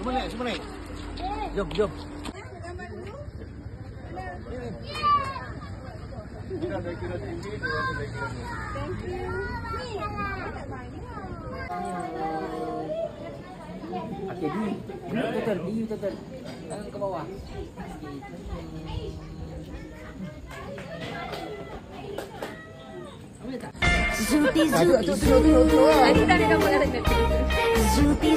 semua naik. Jom, jom. Okey, di betul. Tangan ke bawah. Zupi zupi zupi. Tadi tak ada gambar kat sana. Zupi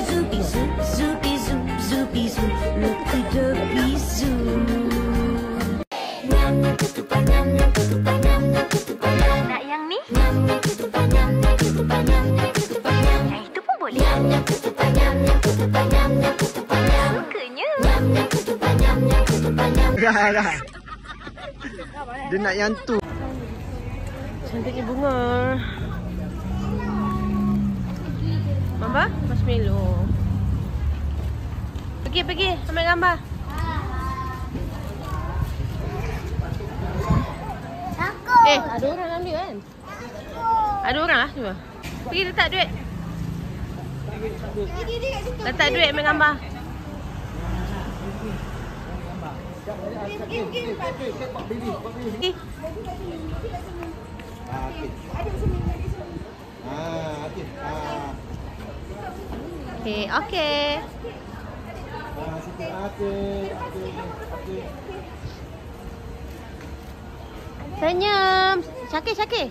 zupi zupi. Zupi zupi zupi zupi zupi zupi Nyam nyam ketupat nyam nyam ketupat nyam nyam ketupat nyam. Nak yang ni? Nyam nyam ketupat nyam nyam ketupat nyam nyam ketupat nyam. Yang itu pun boleh. Nyam nyam ketupat nyam nyam ketupat nyam nyam ketupat nyam. Sukanya. Nyam nyam ketupat nyam nyam ketupat nyam. Dah. Dia nak yang tu. Cantiknya bunga. Mama, marshmallow. Pergi, ambil gambar. Takut. Ada orang ambil kan? Ada orang lah cuba. Pergi letak duit. Letak duit ambil gambar. Pergi. Okey. Senyum. Syakir. Okey.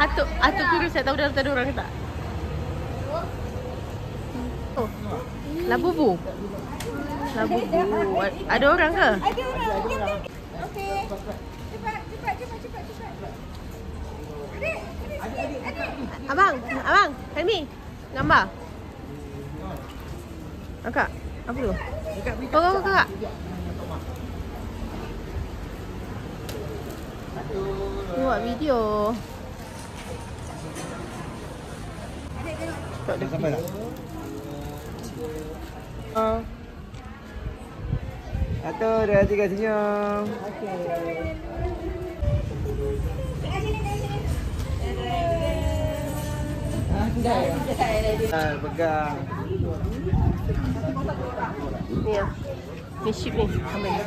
Atuk kurus saya tahu dalam tak ada orang ke tak? Oh. Labubu. Ada orang ke? Ada orang. Okey. Cepat. Adik. Abang, Helmi. Gambar. Kakak, apa tu? Kakak. Buat video. Dah sampai dah. Satu, dua, tiga, senyum. Okey. Pegang. Ni ya. Ni ship ni. Ambil.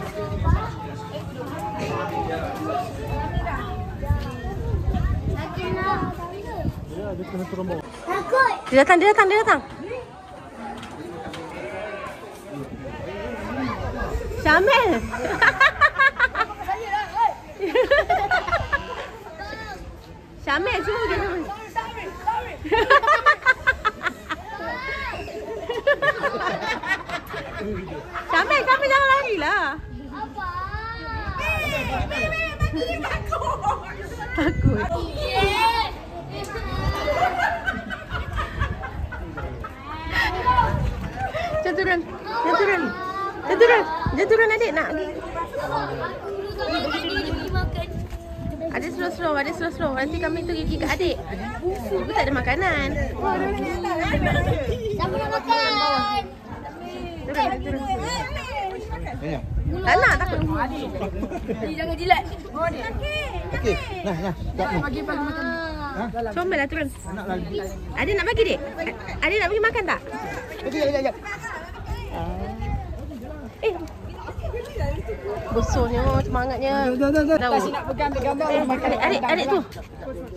Dia kena turun bawah. Takut. Dia datang. Syamil. Syamil semua dia. Syamil jangan lari lah. Apa? Takut. Jangan turun adik nak. Adik slow. Nanti kami tu gigi kat adik. Ibu tak ada makanan. Siapa nak makan? Turun. Banyak. Tak nak takut. Jangan jilat. Okey. Nah. Bagi makan. Comel lah turun. Nak lagi. Adik nak bagi dek? Adik nak bagi makan tak? Okey, jap. Besarnya, semangatnya. Dah. Kasih nak pegang gambar makan. Adik tu.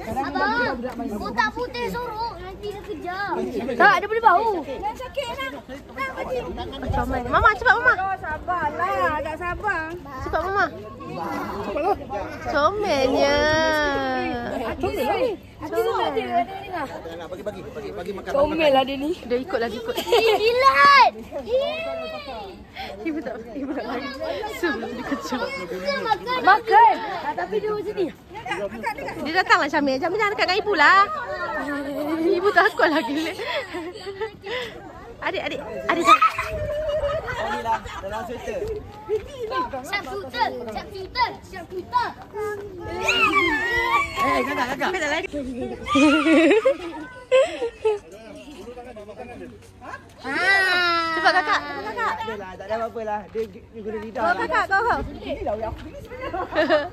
Abang, botak putih sorok nanti dia kejar. Tak, dia boleh bau. Jangan sakit nak. Nak bagi. Comel. Mama, cepat mama. Sabarlah, agak sabar. Cepat mama. Comelnya. Nak bagi makan. Comel lah dia ni. Dia ikut. Jilat. Ibu tak lari. Sebelum dia kejap. Makan. Tapi dia sini. Dia datanglah Syamil. Syamil jangan dekat dengan ibu lah. Ibu takut lah gila. Adik. Inilah dalam sweater. Siap shooter. Kakak. Kita lari. Cepat kakak. adalah, tak ada apa-apa lah. Dia guna lidah. Kau kakak, kau. Inilah aku ni sebenarnya.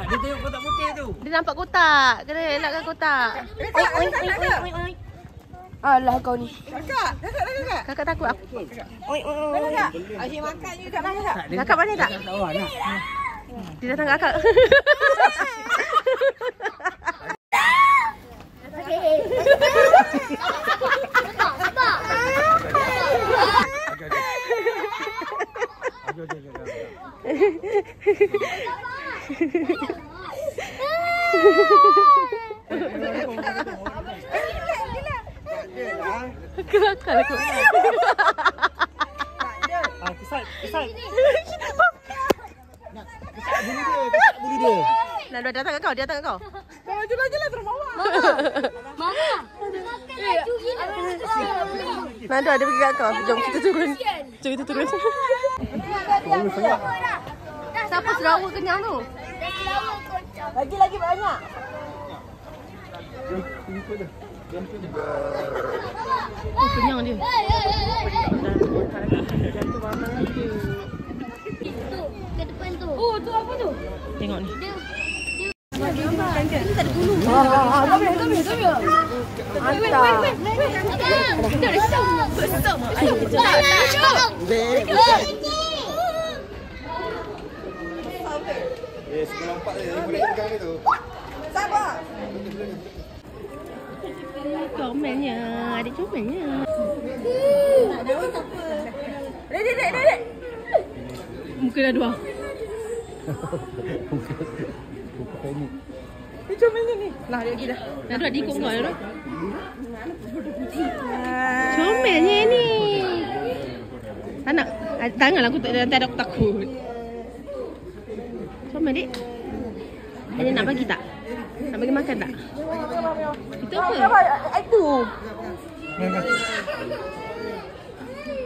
Dia tengok kotak putih tu. Dia nampak kotak. Kena elakkan kotak. Alah kau ni. Kakak. Kakak takut aku. Kakak. Asyik makan je kat mana, Kak? Kakak pandai tak? Tak tahu nak. Dia datang kat kakak. Kelakar aku. Kesal. Nak buli dia. Nah, dia datang kat kau, dia datang kat kau. Jalan-jalan terus bawah. Mama, makan laju gila. Nada ada pergi kat kau. Jom kita turun. Jom kita turun. Siapa serawa kenyang tu? Lagi banyak. Oh, kenyang dia. Tu, ke depan tu. Oh, tu apa tu? Tengok ni. Sebelum 4 dia boleh pegang tu. Sabar. Comelnya, adik comelnya. Dek. Muka dah dua. Ni comelnya ni. Nah, dia gila. Dah dua ikut kau dah. Comelnya ni. Tak nak. Tanganlah aku tak ada aku takut. Comel dik. Ada nak bagi tak? Nak bagi makan tak? Itu apa? Itu.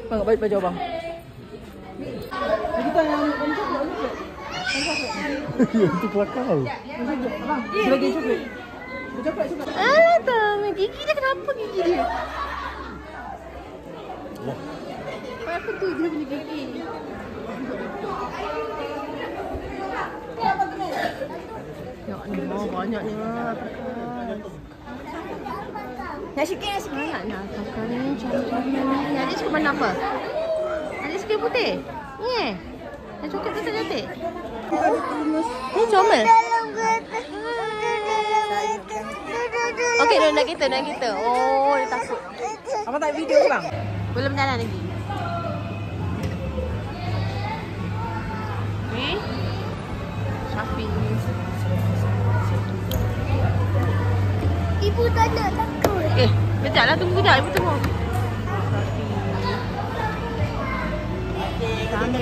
Bang, baik baju abang. Kita yang coklat. Itu kelakar. Abang, bagi coklat. Coklat. Tak, gigi dia kenapa gigi dia? Apa tu dia punya gigi? Ya Allah, banyaknya. Nak sikit. Banyaknya kakak ni comel ni. Adik suka mana apa? Adik suka yang putih? Ni yang coklat tu tak cantik? Ni comel? Okey, nak kita. Oh, dia takut. Abang tak video ke bang? Belum jalan lagi. Okay. Shopping. Ibu tak nak takut. Kejaplah, tunggu kejap. Ibu tunggu. Shopping.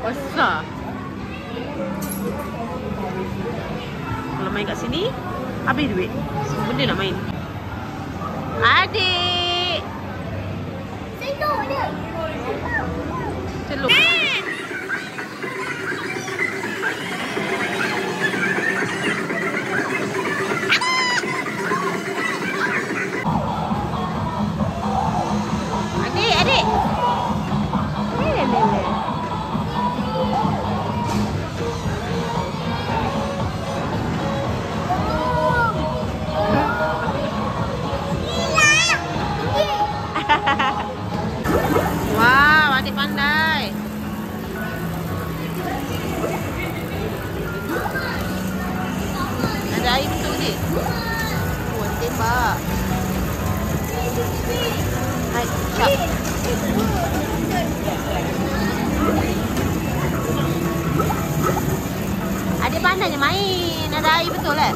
Besar. Kalau main kat sini, habis duit. Semua benda nak main. Adik. Sendok dia. Celup. Adik. Wow, adik pandai. Ada air betul ni. Oh, tembak. Jap. Adik pandainya main. Ada air betul lah.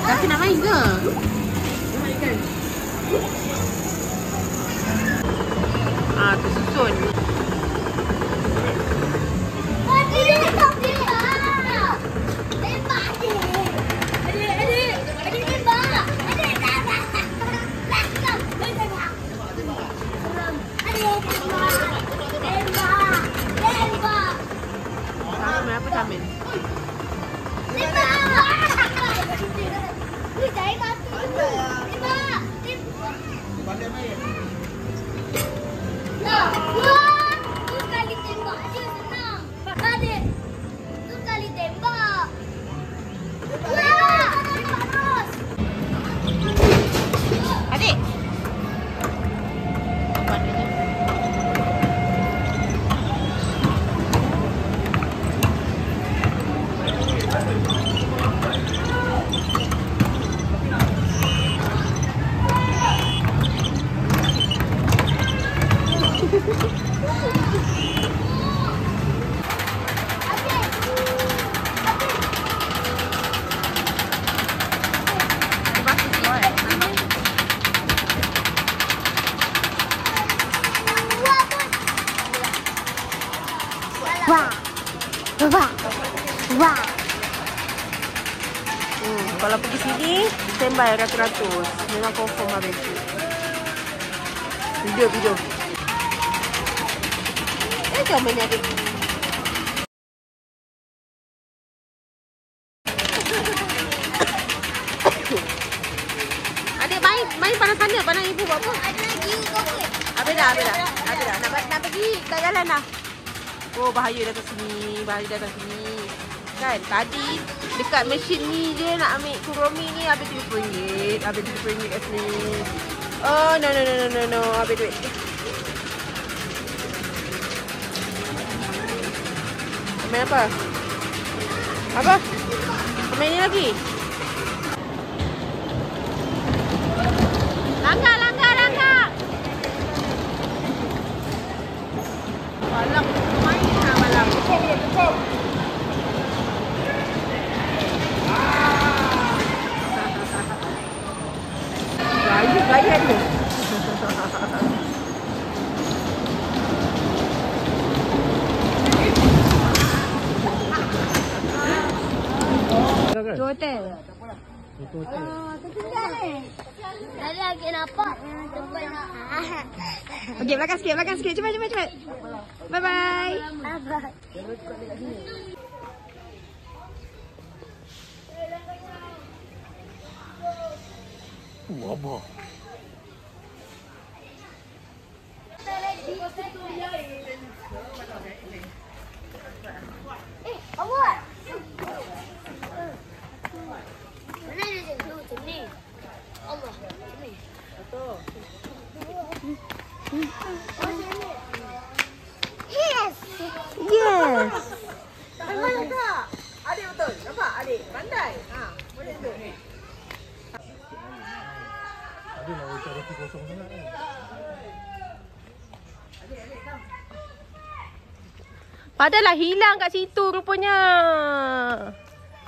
Kaki nak main ke? Tersusun. Samin apa Samin? Pandai main. Adik. Kalau pergi sini, standby ratus-ratus. Memang confirm habis tu. Video. Jom ni adik. Adik main panas sana, panas ibu buat apa? Ada lagi kopi. Habis dah. Nak pergi, tak jalan dah. Oh, bahaya datang sini. Kan, tadi dekat mesin ni je nak ambil kuromi ni habis RM30. Habis RM30 kat sini. Oh, no. Habis duit. Main apa? Main ni lagi? Langgar. Malam main lah malam. Cukup. Gaya dia. Hotel. Tertinggal ni. Tadi lagi nampak. Okey, belakang sikit. Cepat. Bye-bye. Wabah. Awak. Mana dia macam ni? Allah. Ni. Betul. Yes. Pandai tak? Adik betul. Nampak adik? Pandai. Boleh tu. Ada lah macam roti kosong sangat kan. Padahal hilang kat situ rupanya.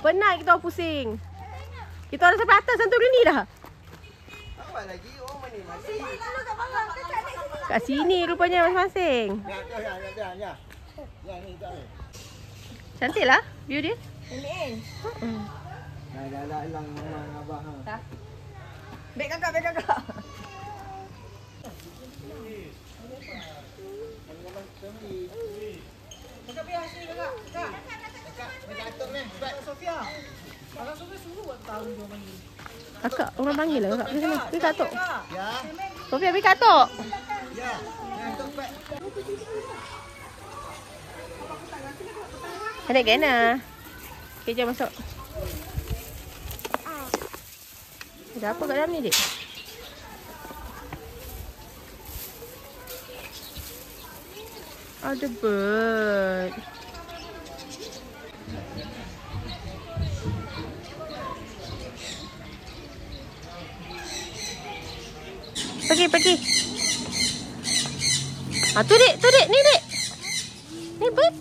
Penat kita pusing. Kita orang sampai atas Santorini dah. Apa lagi? Oh, mana masih? Kat sini rupanya masing-masing. Ya. Ya ni tak ni. Cantik lah view dia. Dah hilang memang abang ha. Beg kakak. Kakak biar sini kakak. Macam atuk ni. Sofia. Kakak Sofia suruh buat tahu dia panggil. Kakak, orang panggil lah kakak. Pergi kat Atok. Ya. Sofia pergi kat Atok. Ya. Atuk pek. Adik Gena. Okay, jom masuk. Ada apa kat dalam ni, Dik? Ada bird. Pergi. Ah, tu dek. Ni dek. Ni bird.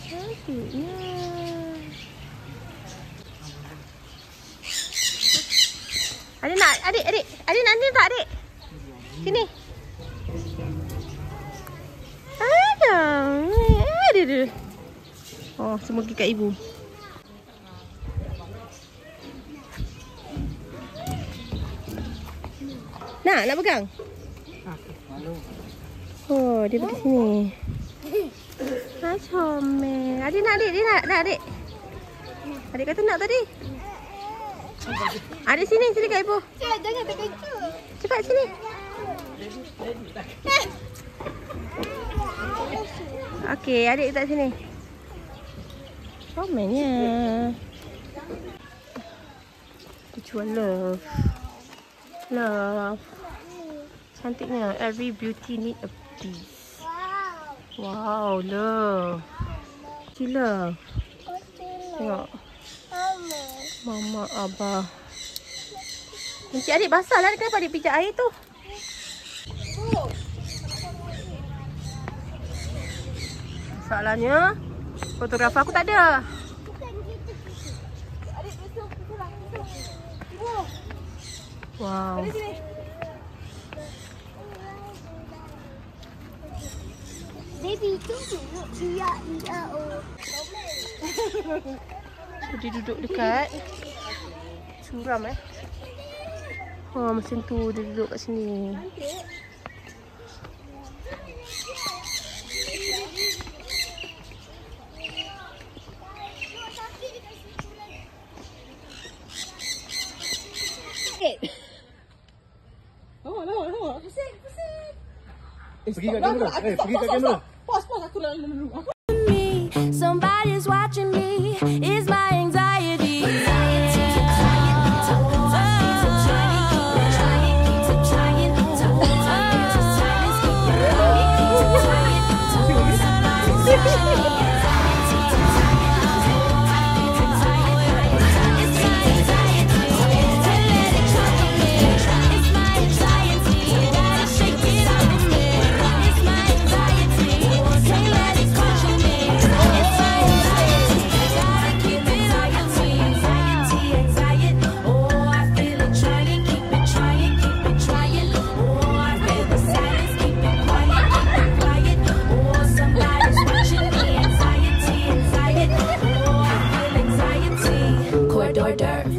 Cantiknya. Adik nak tak adik? Sini. Ada. Oh, semua pergi kat ibu. Nak pegang? Oh, dia pergi sini. Comel. Adik nak adik? Dia nak adik? Adik kata nak tadi? Adik sini kat ibu. Jangan terkejut. Cepat sini. Okey, adik letak sini. Comelnya. Dia jual love. Cantiknya. Every beauty need a piece. Wow, love. Gila. Tengok. Mama, Abah. Encik adik basah lah. Kenapa adik pijak air tu? Masalahnya, fotografer aku tak ada. Wow. Baby, tunggu. Iya. Dia duduk dekat. Suram Oh, macam tu dia duduk kat sini. Lama. Pusing. Pergi kat kamera. Pergi kat kamera. Pause aku nak dulu. Somebody's watching me. Is my anxiety.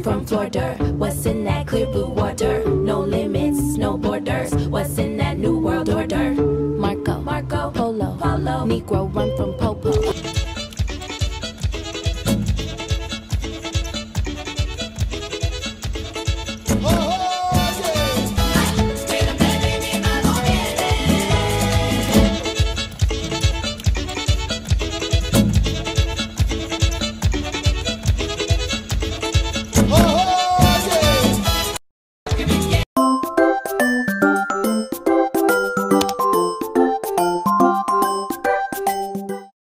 From Florida, what's in that clear blue water? No limits, no borders. What's in that new world order? Marco, Polo, Negro run from